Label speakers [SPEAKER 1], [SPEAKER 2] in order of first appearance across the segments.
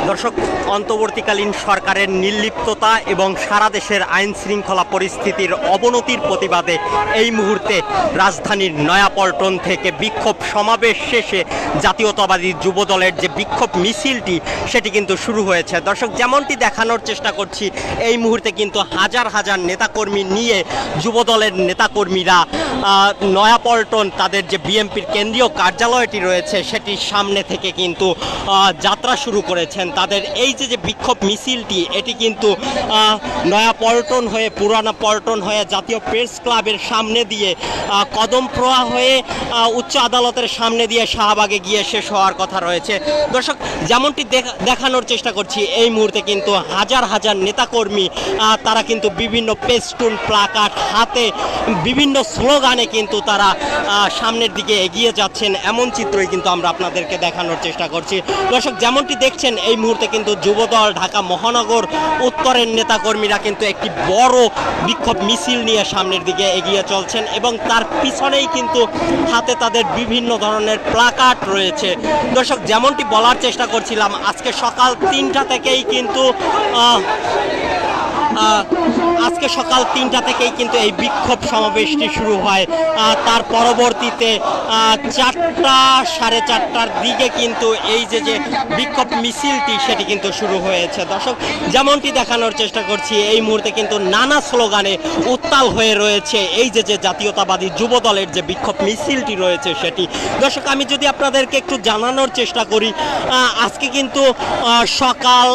[SPEAKER 1] দর্শক, অন্তর্বর্তীকালীন সরকারের নির্লিপ্ততা এবং সারা দেশের আইন শৃঙ্খলা পরিস্থিতির অবনতির প্রতিবাদে এই মুহূর্তে রাজধানীর নয়াপল্টন থেকে বিক্ষোভ সমাবেশ শেষে জাতীয়তাবাদী যুবদলের যে বিক্ষোভ মিছিলটি সেটি কিন্তু শুরু হয়েছে। দর্শক, যেমনটি দেখানোর চেষ্টা করছি, এই মুহূর্তে কিন্তু হাজার হাজার নেতাকর্মী নিয়ে যুবদলের নেতাকর্মীরা নয়াপল্টন তাদের যে বিএনপির কেন্দ্রীয় কার্যালয়টি রয়েছে সেটির সামনে থেকে কিন্তু যাত্রা শুরু করেছেন। তাদের এই যে বিক্ষোভ মিছিলটি এটি কিন্তু নয়াপল্টন হয়ে পুরানা পল্টন হয়ে জাতীয় প্রেস ক্লাবের সামনে দিয়ে কদমপ্রয়া হয়ে উচ্চ আদালতের সামনে দিয়ে শাহবাগে গিয়ে শেষ হওয়ার কথা রয়েছে। দর্শক, যেমনটি দেখানোর চেষ্টা করছি, এই মুহূর্তে কিন্তু হাজার হাজার নেতাকর্মী তারা কিন্তু বিভিন্ন পেস্টুন প্লাকার্ড হাতে বিভিন্ন স্লোগানে কিন্তু তারা সামনের দিকে এগিয়ে যাচ্ছেন, এমন চিত্রই কিন্তু আমরা আপনাদেরকে দেখানোর চেষ্টা করছি। দর্শক, যেমনটি দেখছেন, এই মুহূর্তে কিন্তু যুবদল ঢাকা মহানগর উত্তরের নেতাকর্মীরা কিন্তু একটি বড় বিক্ষোভ মিছিল নিয়ে সামনের দিকে এগিয়ে চলছেন এবং তার পিছনেই কিন্তু হাতে তাদের বিভিন্ন ধরনের প্লাকার্ড রয়েছে। দর্শক, যেমনটি বলার চেষ্টা করছিলাম, আজকে সকাল 3টা থেকেই কিন্তু এই বিক্ষোভ সমাবেশটি শুরু হয়। তার পরবর্তীতে 4টা সাড়ে 4টার দিকে কিন্তু এই যে বিক্ষোভ মিছিলটি সেটি কিন্তু শুরু হয়েছে। দর্শক, যেমনটি দেখানোর চেষ্টা করছি, এই মুহূর্তে কিন্তু নানা স্লোগানে উত্তাল হয়ে রয়েছে এই যে জাতীয়তাবাদী যুবদলের যে বিক্ষোভ মিছিলটি রয়েছে সেটি। দর্শক, আমি যদি আপনাদেরকে একটু জানানোর চেষ্টা করি, আজকে কিন্তু সকাল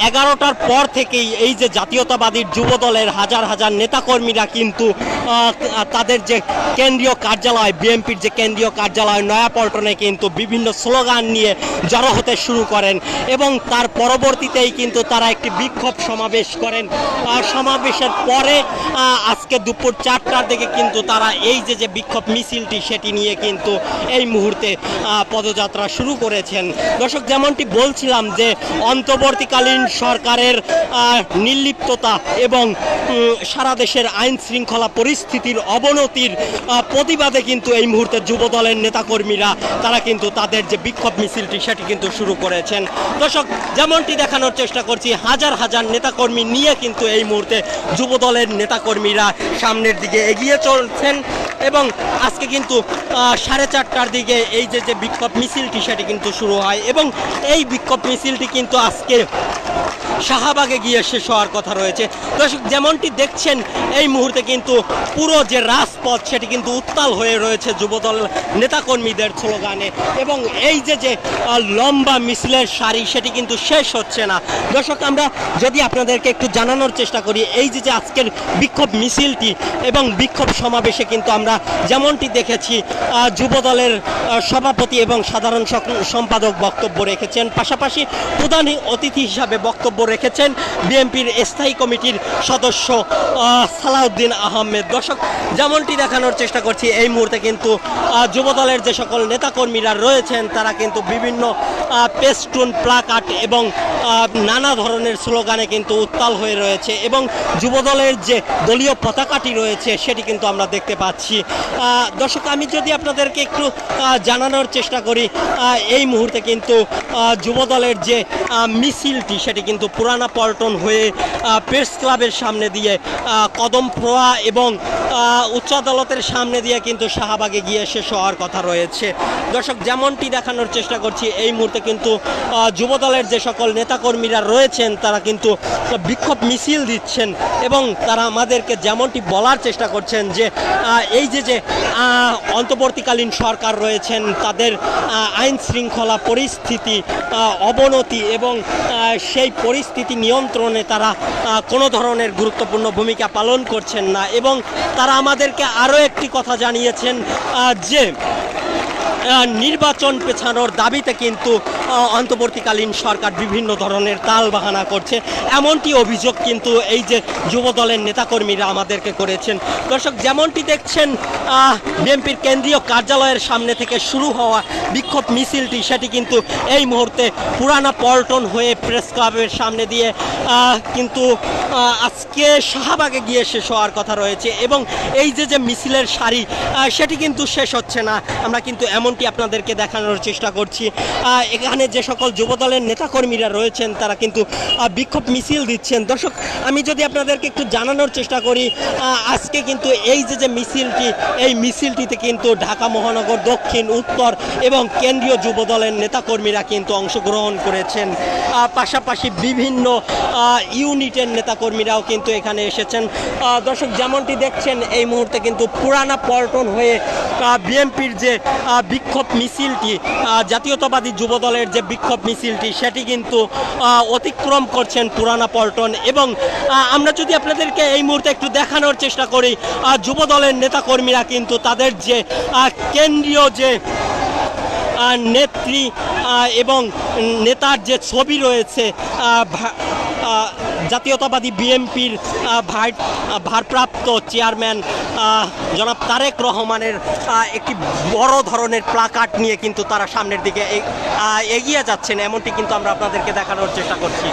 [SPEAKER 1] 11টার পর থেকেই এই যে জাতীয়তাবাদী যুবদলের হাজার হাজার নেতাকর্মীরা কিন্তু তাদের যে কেন্দ্রীয় কার্যালয় বিএনপির যে কেন্দ্রীয় কার্যালয় নয়াপল্টনে কিন্তু বিভিন্ন স্লোগান নিয়ে জড়ো হতে শুরু করেন এবং তার পরবর্তীতেই কিন্তু তারা একটি বিক্ষোভ সমাবেশ করেন। সমাবেশের পরে আজকে দুপুর 4টার দিকে কিন্তু তারা এই যে বিক্ষোভ মিছিলটি সেটি নিয়ে কিন্তু এই মুহূর্তে পদযাত্রা শুরু করেছেন। দর্শক, যেমনটি বলছিলাম যে অন্তর্বর্তীকালীন সরকারের নির্লিপ্ততা এবং সারা দেশের আইন শৃঙ্খলা পরিস্থিতির অবনতির প্রতিবাদে কিন্তু এই মুহূর্তে যুবদলের নেতাকর্মীরা তারা কিন্তু তাদের যে বিক্ষোভ মিছিলটি সেটি কিন্তু শুরু করেছেন। দর্শক, যেমনটি দেখানোর চেষ্টা করছি, হাজার হাজার নেতাকর্মী নিয়ে কিন্তু এই মুহূর্তে যুবদলের নেতাকর্মীরা সামনের দিকে এগিয়ে চলছেন এবং আজকে কিন্তু 4:30টার দিকে এই যে বিক্ষোভ মিছিলটি সেটি কিন্তু শুরু হয় এবং এই বিক্ষোভ মিছিলটি কিন্তু আজকে শাহবাগে গিয়ে শেষ হওয়ার কথা রয়েছে। দর্শক, যেমনটি দেখছেন, এই মুহূর্তে কিন্তু পুরো যে রাজপথ সেটি কিন্তু উত্তাল হয়ে রয়েছে যুবদল নেতাকর্মীদের স্লোগানে এবং এই যে লম্বা মিছিলের সারি সেটি কিন্তু শেষ হচ্ছে না। দর্শক, আমরা যদি আপনাদেরকে একটু জানানোর চেষ্টা করি, এই যে আজকের বিক্ষোভ মিছিলটি এবং বিক্ষোভ সমাবেশে কিন্তু আমরা যেমনটি দেখেছি যুবদলের সভাপতি এবং সাধারণ সম্পাদক বক্তব্য রেখেছেন, পাশাপাশি প্রধান অতিথি হিসাবে বক্তব্য রেখেছেন বিএনপির স্থায়ী কমিটির সদস্য সালাউদ্দিন আহমেদ। দর্শক, যেমনটি দেখানোর চেষ্টা করছি, এই মুহূর্তে কিন্তু যুবদলের যে সকল নেতাকর্মীরা রয়েছেন তারা কিন্তু বিভিন্ন পেস্টুন প্লাকার্ড এবং নানা ধরনের স্লোগানে কিন্তু উত্তাল হয়ে রয়েছে এবং যুবদলের যে দলীয় পতাকাটি রয়েছে সেটি কিন্তু আমরা দেখতে পাচ্ছি। দর্শক, আমি যদি আপনাদেরকে একটু জানানোর চেষ্টা করি, এই মুহূর্তে কিন্তু যুবদলের যে মিছিলটি সেটি কিন্তু পুরানা পল্টন হয়ে প্রেস ক্লাবের সামনে দিয়ে কদমপ্রয়া এবং উচ্চ আদালতের সামনে দিয়ে কিন্তু শাহবাগে গিয়ে শেষ হওয়ার কথা রয়েছে। দর্শক, যেমনটি দেখানোর চেষ্টা করছি, এই মুহূর্তে কিন্তু যুবদলের যে সকল নেতাকর্মীরা রয়েছেন তারা কিন্তু বিক্ষোভ মিছিল দিচ্ছেন এবং তারা আমাদেরকে যেমনটি বলার চেষ্টা করছেন যে এই যে অন্তর্বর্তীকালীন সরকার রয়েছেন তাদের আইন শৃঙ্খলা পরিস্থিতি অবনতি এবং সেই পরিস্থিতি নিয়ন্ত্রণে তারা কোনো ধরনের গুরুত্বপূর্ণ ভূমিকা পালন করছেন না এবং তারা আমাদেরকে আরও একটি কথা জানিয়েছেন যে নির্বাচন পেছানোর দাবিতে কিন্তু অন্তর্বর্তীকালীন সরকার বিভিন্ন ধরনের তালবাহানা করছে, এমনটি অভিযোগ কিন্তু এই যে যুবদলের নেতাকর্মীরা আমাদেরকে করেছেন। দর্শক, যেমনটি দেখছেন, বিএনপির কেন্দ্রীয় কার্যালয়ের সামনে থেকে শুরু হওয়া বিক্ষোভ মিছিলটি সেটি কিন্তু এই মুহূর্তে পুরানা পল্টন হয়ে প্রেস ক্লাবের সামনে দিয়ে কিন্তু আজকে শাহবাগে গিয়ে শেষ হওয়ার কথা রয়েছে এবং এই যে মিছিলের সারি সেটি কিন্তু শেষ হচ্ছে না। আমরা কিন্তু এমন যেমনটি আপনাদেরকে দেখানোর চেষ্টা করছি, এখানে যে সকল যুবদলের নেতাকর্মীরা রয়েছেন তারা কিন্তু বিক্ষোভ মিছিল দিচ্ছেন। দর্শক, আমি যদি আপনাদেরকে একটু জানানোর চেষ্টা করি, আজকে কিন্তু এই যে মিছিলটি, এই মিছিলটিতে কিন্তু ঢাকা মহানগর দক্ষিণ, উত্তর এবং কেন্দ্রীয় যুবদলের নেতাকর্মীরা কিন্তু অংশগ্রহণ করেছেন। পাশাপাশি বিভিন্ন ইউনিটের নেতাকর্মীরাও কিন্তু এখানে এসেছেন। দর্শক, যেমনটি দেখছেন এই মুহূর্তে কিন্তু পুরানা পল্টন হয়ে বিএনপির যে বিক্ষোভ মিছিলটি, জাতীয়তাবাদী যুবদলের যে বিক্ষোভ মিছিলটি, সেটি কিন্তু অতিক্রম করছেন পুরানা পল্টন। এবং আমরা যদি আপনাদেরকে এই মুহূর্তে একটু দেখানোর চেষ্টা করি, যুবদলের নেতাকর্মীরা কিন্তু তাদের যে কেন্দ্রীয় যে নেত্রী এবং নেতার যে ছবি রয়েছে, জাতীয়তাবাদী বিএনপির ভারপ্রাপ্ত চেয়ারম্যান জনাব তারেক রহমানের একটি বড় ধরনের প্লাকার্ড নিয়ে কিন্তু তারা সামনের দিকে এগিয়ে যাচ্ছেন, এমনটি কিন্তু আমরা আপনাদেরকে দেখানোর চেষ্টা করছি।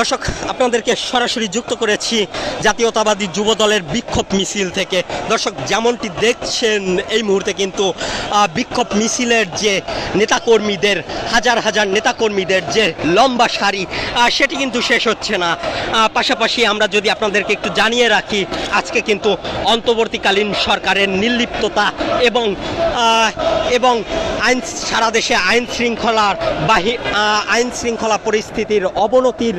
[SPEAKER 1] দর্শক, আপনাদেরকে সরাসরি যুক্ত করেছি জাতীয়তাবাদী যুবদলের বিক্ষোভ মিছিল থেকে। দর্শক, যেমনটি দেখছেন এই মুহূর্তে কিন্তু বিক্ষোভ মিছিলের যে নেতাকর্মীদের, হাজার হাজার নেতাকর্মীদের যে লম্বা সারি, সেটি কিন্তু শেষ হচ্ছে না। পাশাপাশি আমরা যদি আপনাদেরকে একটু জানিয়ে রাখি, আজকে কিন্তু অন্তর্বর্তীকালীন সরকারের নির্লিপ্ততা এবং সারা দেশে আইন শৃঙ্খলা পরিস্থিতির অবনতির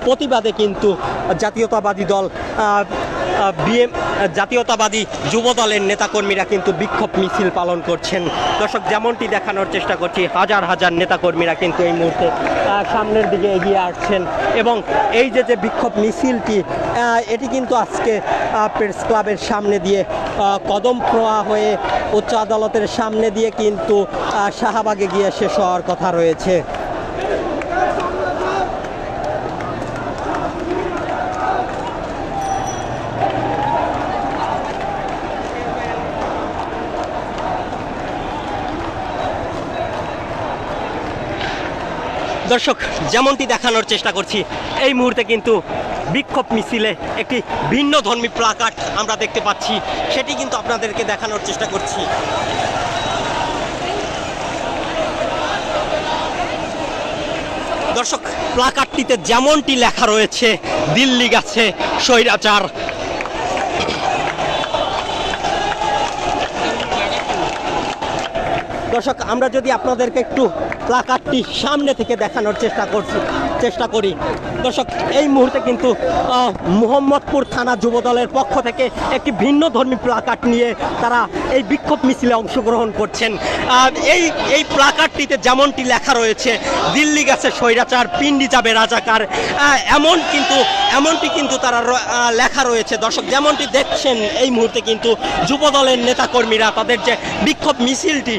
[SPEAKER 1] প্রতিবাদে কিন্তু জাতীয়তাবাদী যুবদলের নেতাকর্মীরা কিন্তু বিক্ষোভ মিছিল পালন করছেন। দর্শক, যেমনটি দেখানোর চেষ্টা করছি, হাজার হাজার নেতাকর্মীরা কিন্তু এই মুহূর্তে সামনের দিকে এগিয়ে আসছেন। এবং এই যে বিক্ষোভ মিছিলটি, এটি কিন্তু আজকে প্রেস ক্লাবের সামনে দিয়ে কদমখোয়া হয়ে উচ্চ আদালতের সামনে দিয়ে কিন্তু শাহবাগে গিয়ে শেষ হওয়ার কথা রয়েছে। দর্শক, যেমনটি দেখানোর চেষ্টা করছি, এই মুহূর্তে কিন্তু বিক্ষোভ মিছিলে একটি ভিন্ন ধর্মী প্লাকার্ড আমরা দেখতে পাচ্ছি, সেটি কিন্তু আপনাদেরকে দেখানোর চেষ্টা করছি। দর্শক, প্লাকার্ডটিতে যেমনটি লেখা রয়েছে, দিল্লি গেছে স্বৈরাচার। দর্শক, আমরা যদি আপনাদেরকে একটু প্লাকার্ডটি সামনে থেকে দেখানোর চেষ্টা করি, দর্শক, এই মুহূর্তে কিন্তু মোহাম্মদপুর থানা যুবদলের পক্ষ থেকে একটি ভিন্ন ধর্মী প্লাকার্ড নিয়ে তারা এই বিক্ষোভ মিছিলে অংশগ্রহণ করছেন। এই প্লাকার্ডটিতে যেমনটি লেখা রয়েছে, দিল্লি গেছে স্বৈরাচার, পিন্ডি যাবে রাজাকার, এমনটি কিন্তু তারা লেখা রয়েছে। দর্শক, যেমনটি দেখছেন এই মুহূর্তে কিন্তু যুবদলের নেতাকর্মীরা তাদের যে বিক্ষোভ মিছিলটি,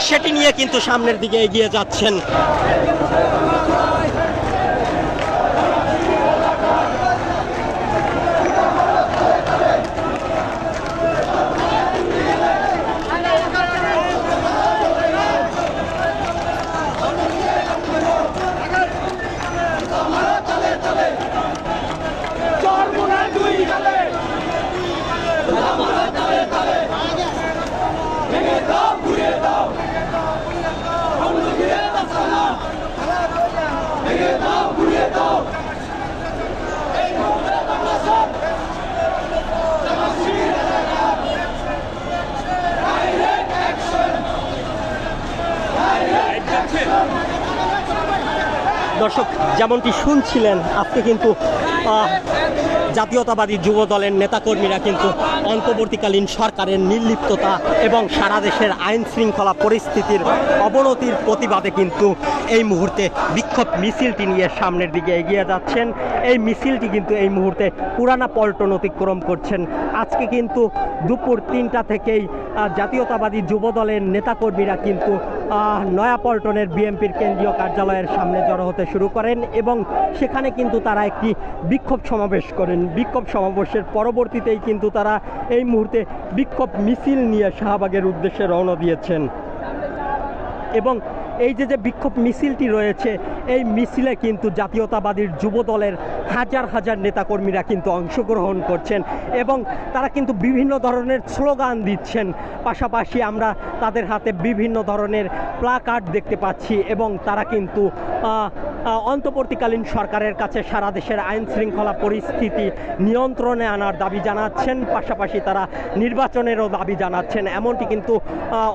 [SPEAKER 1] সেটি নিয়ে কিন্তু সামনের দিকে এগিয়ে যাচ্ছেন। দর্শক, যেমনটি শুনছিলেন, আজকে কিন্তু জাতীয়তাবাদী যুবদলের নেতাকর্মীরা কিন্তু অন্তর্বর্তীকালীন সরকারের নির্লিপ্ততা এবং সারা দেশের আইন শৃঙ্খলা পরিস্থিতির অবনতির প্রতিবাদে কিন্তু এই মুহূর্তে বিক্ষোভ মিছিলটি নিয়ে সামনের দিকে এগিয়ে যাচ্ছেন। এই মিছিলটি কিন্তু এই মুহূর্তে পুরানা পল্টন অতিক্রম করছেন। আজকে কিন্তু দুপুর 3টা থেকেই জাতীয়তাবাদী যুবদলের নেতাকর্মীরা কিন্তু নয়াপল্টনের বিএনপির কেন্দ্রীয় কার্যালয়ের সামনে জড়ো হতে শুরু করেন এবং সেখানে কিন্তু তারা একটি বিক্ষোভ সমাবেশ করেন। বিক্ষোভ সমাবেশের পরবর্তীতেই কিন্তু তারা এই মুহূর্তে বিক্ষোভ মিছিল নিয়ে শাহবাগের উদ্দেশ্যে রওনা দিয়েছেন এবং এই যে বিক্ষোভ মিছিলটি রয়েছে, এই মিছিলে কিন্তু জাতীয়তাবাদী যুব দলের হাজার হাজার নেতাকর্মীরা কিন্তু অংশগ্রহণ করছেন এবং তারা কিন্তু বিভিন্ন ধরনের স্লোগান দিচ্ছেন। পাশাপাশি আমরা তাদের হাতে বিভিন্ন ধরনের প্লাকার্ড দেখতে পাচ্ছি এবং তারা কিন্তু অন্তর্বর্তীকালীন সরকারের কাছে সারা দেশের আইন শৃঙ্খলা পরিস্থিতি নিয়ন্ত্রণে আনার দাবি জানাচ্ছেন। পাশাপাশি তারা নির্বাচনেরও দাবি জানাচ্ছেন, এমনটি কিন্তু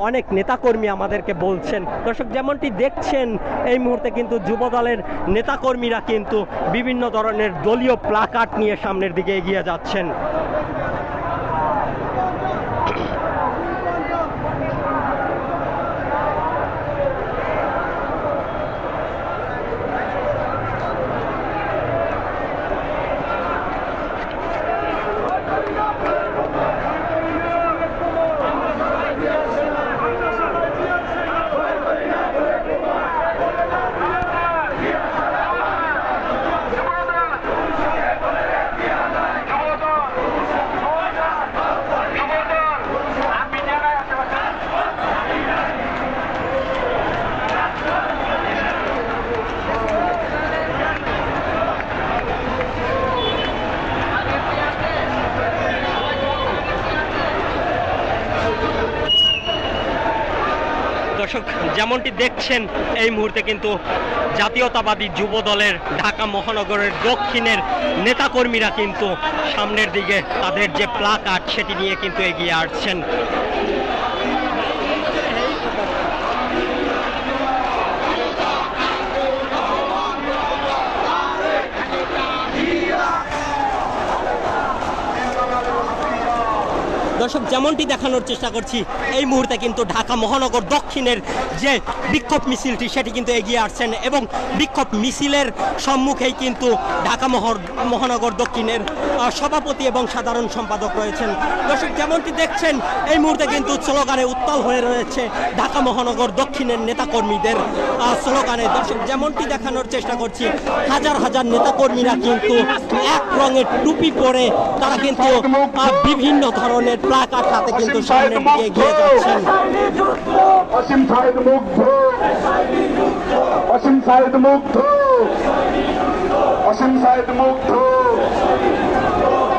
[SPEAKER 1] অনেক নেতাকর্মী আমাদেরকে বলছেন। দর্শক, যেমনটি দেখছেন এই মুহূর্তে কিন্তু যুব দলের নেতাকর্মীরা কিন্তু বিভিন্ন ধরনের দলীয় প্লাকার্ড নিয়ে সামনের দিকে এগিয়ে যাচ্ছেন। দর্শক, যেমনটি দেখছেন এই মুহূর্তে কিন্তু জাতীয়তাবাদী যুব দলের ঢাকা মহানগরের দক্ষিণের নেতাকর্মীরা কিন্তু সামনের দিকে তাদের যে প্লাকার্ড সেটি নিয়ে কিন্তু এগিয়ে আসছেন। দর্শক, যেমনটি দেখানোর চেষ্টা করছি এই মুহূর্তে কিন্তু ঢাকা মহানগর দক্ষিণের যে বিক্ষোভ মিছিলটি সেটি কিন্তু এগিয়ে আসছেন এবং বিক্ষোভ মিছিলের সম্মুখেই কিন্তু ঢাকা মহানগর দক্ষিণের সভাপতি এবং সাধারণ সম্পাদক রয়েছেন। দর্শক, যেমনটি দেখছেন এই মুহূর্তে কিন্তু স্লোগানে উত্তাল হয়ে রয়েছে ঢাকা মহানগর দক্ষিণের নেতাকর্মীদের স্লোগানে। দর্শক, যেমনটি দেখানোর চেষ্টা করছি হাজার হাজার নেতাকর্মীরা কিন্তু এক রঙের টুপি পরে তারা কিন্তু বিভিন্ন ধরনের প্লাকার্ড হাতে কিন্তু সামনের দিকে এগিয়ে যাচ্ছেন।
[SPEAKER 2] অসীম সাইদ মুগ্ধ, অসীম সাইদ মুগ্ধ, অসীম সাইদ মুগ্ধ,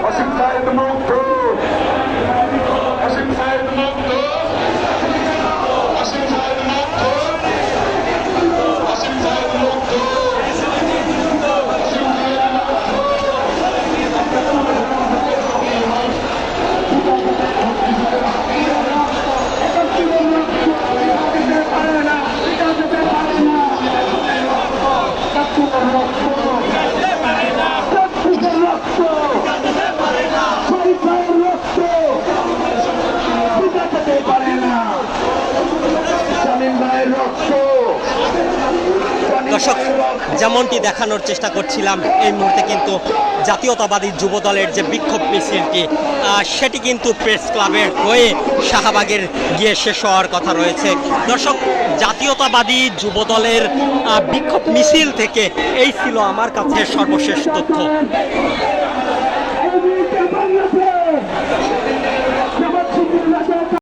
[SPEAKER 2] অসীম সাইদ মুগ্ধ, অসীম সাইদ মুগ্ধ, অসীম সাইদ মুগ্ধ, অসীম সাইদ মুগ্ধ।
[SPEAKER 1] দর্শক, যেমনটি দেখানোর চেষ্টা করছিলাম এই মুহূর্তে কিন্তু জাতীয়তাবাদী যুব দলের যে বিক্ষোভ মিছিলটি সেটি কিন্তু প্রেস ক্লাবের হয়ে শাহবাগের গিয়ে শেষ হওয়ার কথা রয়েছে। দর্শক, জাতীয়তাবাদী যুব দলের বিক্ষোভ মিছিল থেকে এই ছিল আমার কাছে সর্বশেষ তথ্য।